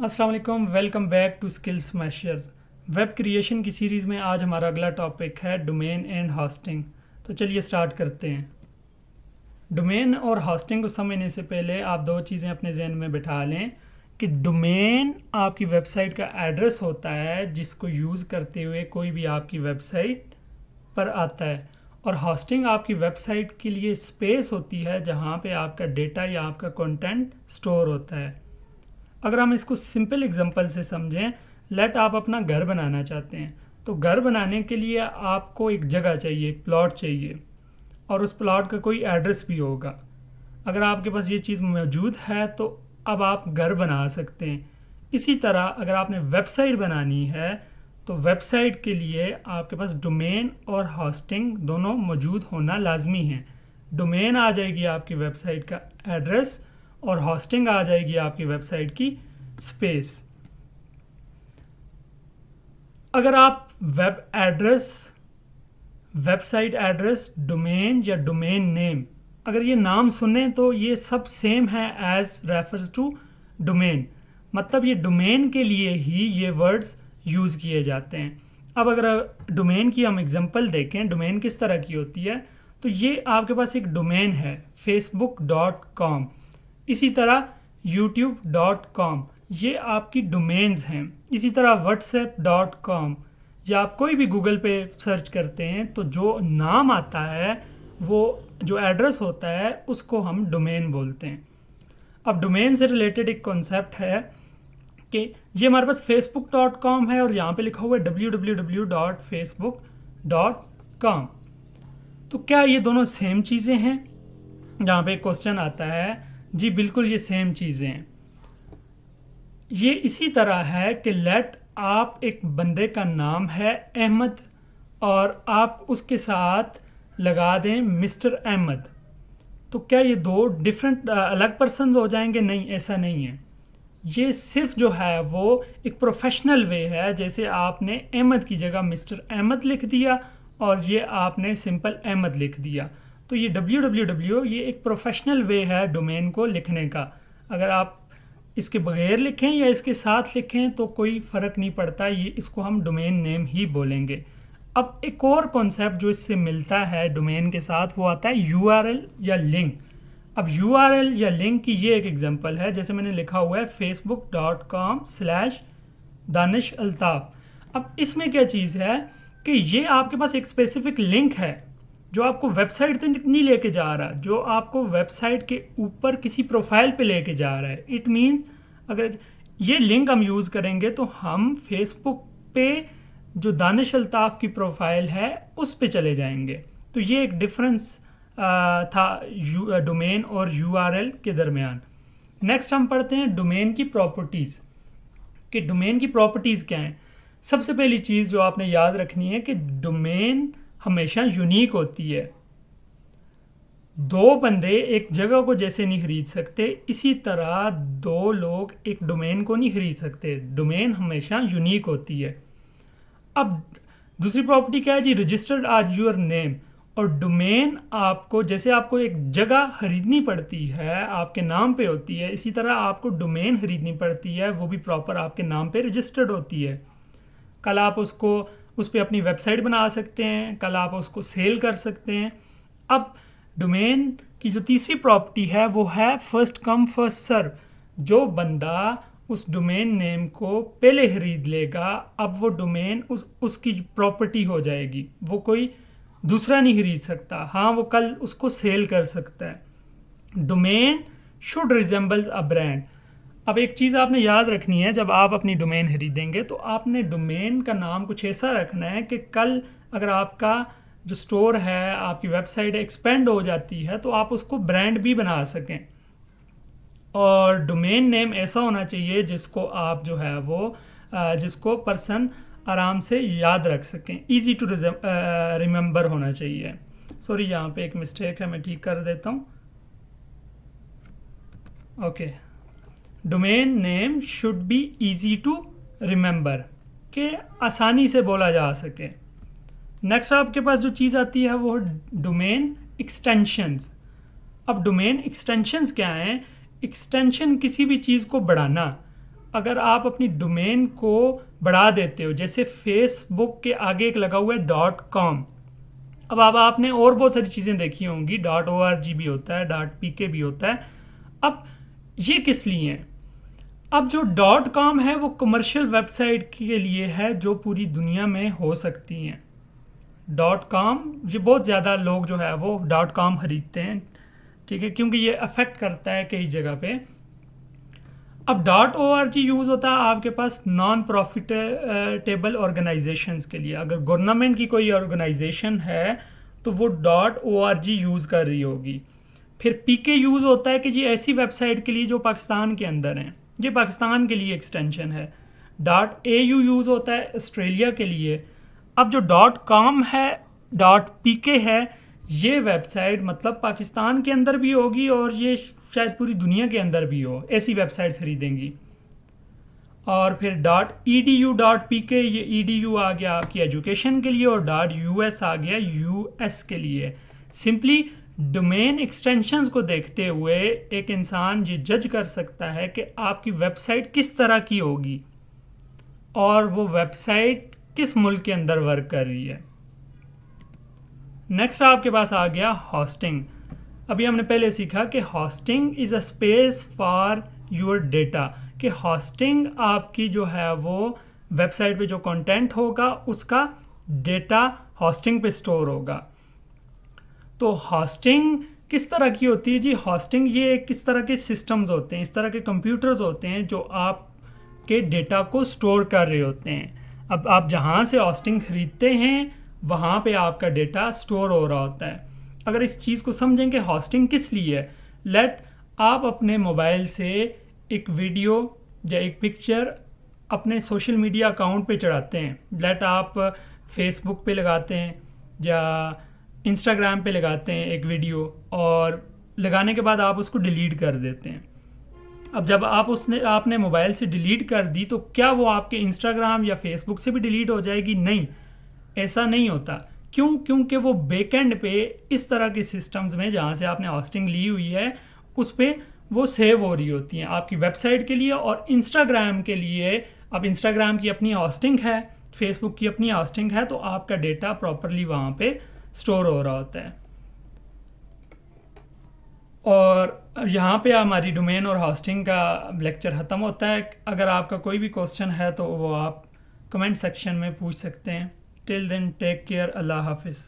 अस्सलाम वालेकुम, welcome back to skills smashers. Web creation की सीरीज़ में आज हमारा अगला टॉपिक है डोमेन एंड होस्टिंग। तो चलिए स्टार्ट करते हैं। डोमेन और होस्टिंग को समझने से पहले आप दो चीज़ें अपने जहन में बिठा लें कि डोमेन आपकी वेबसाइट का एड्रेस होता है जिसको यूज़ करते हुए कोई भी आपकी वेबसाइट पर आता है, और होस्टिंग आपकी वेबसाइट के लिए स्पेस होती है जहाँ पे आपका डेटा या आपका कंटेंट स्टोर होता है। अगर हम इसको सिंपल एग्जांपल से समझें, लेट आप अपना घर बनाना चाहते हैं, तो घर बनाने के लिए आपको एक जगह चाहिए, प्लॉट चाहिए, और उस प्लॉट का कोई एड्रेस भी होगा। अगर आपके पास ये चीज़ मौजूद है तो अब आप घर बना सकते हैं। इसी तरह अगर आपने वेबसाइट बनानी है तो वेबसाइट के लिए आपके पास डोमेन और होस्टिंग दोनों मौजूद होना लाजमी है। डोमेन आ जाएगी आपकी वेबसाइट का एड्रेस और होस्टिंग आ जाएगी आपकी वेबसाइट की स्पेस। अगर आप वेबसाइट एड्रेस, डोमेन या डोमेन नेम, अगर ये नाम सुने तो ये सब सेम है एज रेफर्स टू डोमेन, मतलब ये डोमेन के लिए ही ये वर्ड्स यूज़ किए जाते हैं। अब अगर डोमेन की हम एग्जांपल देखें, डोमेन किस तरह की होती है, तो ये आपके पास एक डोमेन है facebook.com, इसी तरह youtube.com, ये आपकी डोमेन्स हैं। इसी तरह whatsapp.com, या आप कोई भी गूगल पे सर्च करते हैं तो जो नाम आता है, वो जो एड्रेस होता है, उसको हम डोमेन बोलते हैं। अब डोमेन से रिलेटेड एक कॉन्सेप्ट है कि ये हमारे पास facebook.com है और यहाँ पे लिखा हुआ है www.facebook.com। तो क्या ये दोनों सेम चीज़ें हैं? यहाँ पे एक क्वेश्चन आता है। जी बिल्कुल, ये सेम चीज़ें हैं। ये इसी तरह है कि लेट आप एक बंदे का नाम है अहमद और आप उसके साथ लगा दें मिस्टर अहमद, तो क्या ये दो डिफरेंट अलग पर्सन हो जाएंगे? नहीं, ऐसा नहीं है। ये सिर्फ जो है वो एक प्रोफेशनल वे है, जैसे आपने अहमद की जगह मिस्टर अहमद लिख दिया और ये आपने सिंपल अहमद लिख दिया। तो ये www ये एक प्रोफेशनल वे है डोमेन को लिखने का। अगर आप इसके बगैर लिखें या इसके साथ लिखें तो कोई फ़र्क नहीं पड़ता, ये इसको हम डोमेन नेम ही बोलेंगे। अब एक और कॉन्सेप्ट जो इससे मिलता है डोमेन के साथ, वो आता है URL या लिंक। अब URL या लिंक की ये एक एग्जांपल है, जैसे मैंने लिखा हुआ है facebook.com/दानिश अल्ताफ़। अब इसमें क्या चीज़ है कि ये आपके पास एक स्पेसिफिक लिंक है जो आपको वेबसाइट तक नहीं लेके जा रहा, जो आपको वेबसाइट के ऊपर किसी प्रोफाइल पे लेके जा रहा है। इट मीन्स अगर ये लिंक हम यूज़ करेंगे तो हम फेसबुक पे जो दानिश अल्ताफ़ की प्रोफाइल है उस पे चले जाएंगे। तो ये एक डिफरेंस था डोमेन और URL के दरमियान। नेक्स्ट हम पढ़ते हैं डोमेन की प्रॉपर्टीज़, कि डोमेन की प्रॉपर्टीज़ क्या हैं। सबसे पहली चीज़ जो आपने याद रखनी है कि डोमेन हमेशा यूनिक होती है। दो बंदे एक जगह को जैसे नहीं खरीद सकते, इसी तरह दो लोग एक डोमेन को नहीं खरीद सकते। डोमेन हमेशा यूनिक होती है। अब दूसरी प्रॉपर्टी क्या है जी? Registered are your name. और डोमेन आपको, जैसे आपको एक जगह खरीदनी पड़ती है आपके नाम पे होती है, इसी तरह आपको डोमेन खरीदनी पड़ती है, वो भी प्रॉपर आपके नाम पे रजिस्टर्ड होती है। कल आप उसको उस पर अपनी वेबसाइट बना सकते हैं, कल आप उसको सेल कर सकते हैं। अब डोमेन की जो तीसरी प्रॉपर्टी है वो है फर्स्ट कम फर्स्ट सर्व। जो बंदा उस डोमेन नेम को पहले खरीद लेगा, अब वो डोमेन उसकी प्रॉपर्टी हो जाएगी, वो कोई दूसरा नहीं खरीद सकता। हाँ, वो कल उसको सेल कर सकता है। Domain should resembles a brand. अब एक चीज़ आपने याद रखनी है, जब आप अपनी डोमेन खरीदेंगे तो आपने डोमेन का नाम कुछ ऐसा रखना है कि कल अगर आपका जो स्टोर है, आपकी वेबसाइट एक्सपेंड हो जाती है तो आप उसको ब्रांड भी बना सकें। और डोमेन नेम ऐसा होना चाहिए जिसको आप जो है वो जिसको पर्सन आराम से याद रख सकें, ईजी टू रिमेंबर होना चाहिए। सॉरी, यहाँ पे एक मिस्टेक है, मैं ठीक कर देता हूँ। Okay, domain name should be easy to remember, के आसानी से बोला जा सके। नेक्स्ट आपके पास जो चीज़ आती है वो डोमेन एक्सटेंशंस। अब डोमेन एक्सटेंशंस क्या हैं? एक्सटेंशन किसी भी चीज़ को बढ़ाना। अगर आप अपनी डोमेन को बढ़ा देते हो, जैसे फेसबुक के आगे एक लगा हुआ है .com, अब आपने और बहुत सारी चीज़ें देखी होंगी, .org भी होता है, .pk भी होता है। अब ये किस लिए हैं? अब जो .com है वो कमर्शियल वेबसाइट के लिए है जो पूरी दुनिया में हो सकती हैं। .com ये बहुत ज़्यादा लोग जो है वो .com खरीदते हैं, ठीक है, क्योंकि ये अफेक्ट करता है कई जगह पे। अब .org यूज़ होता है आपके पास नॉन प्रॉफिटेबल ऑर्गेनाइजेशंस के लिए। अगर गवर्नमेंट की कोई ऑर्गेनाइजेशन है तो वो .org यूज़ कर रही होगी। फिर पीके यूज़ होता है कि जी ऐसी वेबसाइट के लिए जो पाकिस्तान के अंदर हैं, ये पाकिस्तान के लिए एक्सटेंशन है। .au यूज़ होता है ऑस्ट्रेलिया के लिए। अब जो .com है, .pk है, ये वेबसाइट मतलब पाकिस्तान के अंदर भी होगी और ये शायद पूरी दुनिया के अंदर भी हो, ऐसी वेबसाइट्स खरीदेंगी। और फिर .edu .pk, ये edu आ गया आपकी एजुकेशन के लिए और .us आ गया यूएस के लिए। सिंपली डोमेन एक्सटेंशंस को देखते हुए एक इंसान ये जज कर सकता है कि आपकी वेबसाइट किस तरह की होगी और वो वेबसाइट किस मुल्क के अंदर वर्क कर रही है। नेक्स्ट आपके पास आ गया होस्टिंग। अभी हमने पहले सीखा कि hosting is a space for your data, कि होस्टिंग आपकी जो है वो वेबसाइट पे जो कंटेंट होगा उसका डेटा होस्टिंग पे स्टोर होगा। तो होस्टिंग किस तरह की होती है जी? होस्टिंग ये किस तरह के सिस्टम्स होते हैं, इस तरह के कंप्यूटर्स होते हैं जो आपके डेटा को स्टोर कर रहे होते हैं। अब आप जहाँ से होस्टिंग ख़रीदते हैं वहाँ पे आपका डेटा स्टोर हो रहा होता है। अगर इस चीज़ को समझें कि होस्टिंग किस लिए है, लेट आप अपने मोबाइल से एक वीडियो या एक पिक्चर अपने सोशल मीडिया अकाउंट पे चढ़ाते हैं, लेट आप फेसबुक पे लगाते हैं या इंस्टाग्राम पे लगाते हैं एक वीडियो, और लगाने के बाद आप उसको डिलीट कर देते हैं। अब जब आपने मोबाइल से डिलीट कर दी तो क्या वो आपके इंस्टाग्राम या फेसबुक से भी डिलीट हो जाएगी? नहीं, ऐसा नहीं होता। क्यों? क्योंकि वो बैकएंड पे इस तरह के सिस्टम्स में जहाँ से आपने होस्टिंग ली हुई है उस पर वो सेव हो रही होती हैं आपकी वेबसाइट के लिए और इंस्टाग्राम के लिए। अब इंस्टाग्राम की अपनी होस्टिंग है, फेसबुक की अपनी होस्टिंग है, तो आपका डेटा प्रॉपरली वहाँ पे स्टोर हो रहा होता है। और यहाँ पे हमारी डोमेन और होस्टिंग का लेक्चर ख़त्म होता है। अगर आपका कोई भी क्वेश्चन है तो वो आप कमेंट सेक्शन में पूछ सकते हैं। टिल देन टेक केयर, अल्लाह हाफिज़।